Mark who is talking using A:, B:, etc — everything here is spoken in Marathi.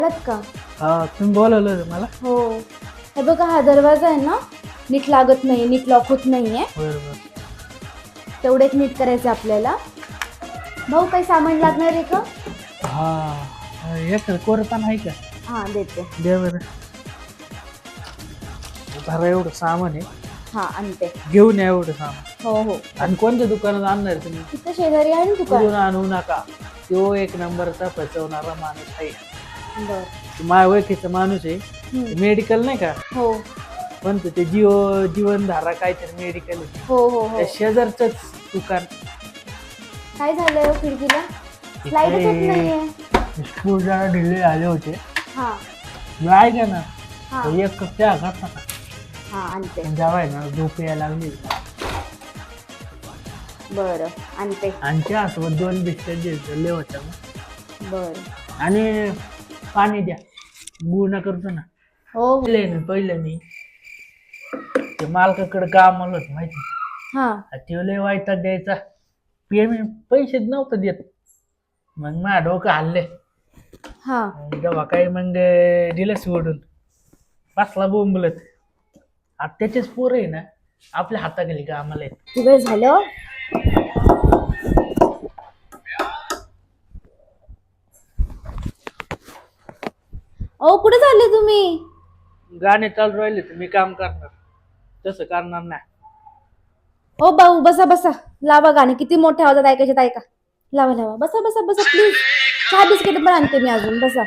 A: आलात का?
B: हा तुम्ही बोलवलं मला.
A: हो. हे बघा, हा दरवाजा आहे ना, नीट लागत नाही, नीट लॉक होत नाहीये.
B: बरोबर.
A: तेवढे एक नीट करायचं आपल्याला. भाऊ, काही सामान लागणार आहे का?
B: हा एक कोरताना आहे का?
A: हा, देते.
B: द्या बरं. धरा एवढं सामान आहे.
A: हा, आणते.
B: घेऊन या एवढं सामान.
A: हो हो.
B: आणि कोणत्या दुकानात आणणार तुम्ही?
A: तिथं शेजारी आहे ना दुकान.
B: कुठून आणू नका. तो एक नंबरचा फसवणारा माणूस आहे.
A: बर.
B: माझ्या ओळखीचा माणूस आहे. मेडिकल नाही का,
A: हो
B: पण ते जीवनधारा काहीतरी मेडिकल आहे.
A: हो हो हो.
B: त्या शेजारचंच दुकान.
A: काय झालंय हो खिडकीला? लाईटच होत नाहीये.
B: स्कूल जरा ढिले आले होते.
A: हा
B: ऐका ना,
A: हा
B: एक कप चहा घात नका.
A: हा, आणते.
B: जेवाय ना झोप यायला लागली.
A: बरं, आणते.
B: आणि चहा सोबत 2 बिस्किट दिले होते.
A: बरं.
B: आणि पाणी द्या. गुन्हा करतो ना.
A: हो हो.
B: पहिलं मी ते मालकाकडे काम आलं होतं माहिती.
A: हा
B: ते लय वाईटात द्यायचा. पेमेंट पैसे नव्हतं देत. मग माझ्या डोकं हल्ले.
A: हा.
B: जेव्हा काही मग दिलं सोडून बसला बोंबलत. आता त्याचेच पोरं आहे ना, आपल्या हाताखाली कामाला आहेत.
A: तुझं झालं? ओ, कुठे चालले तुम्ही?
B: गाणे चालू राहिले तर मी काम करणार, तसं करणार नाही.
A: ओ भाऊ, बसा बसा. लावा गाणे. किती मोठ्या आवाजात ऐकायचे ऐका. लावा लावा. बसा बसा बसा प्लीज. चहा बिस्किट पण आणते मी अजून. बसा.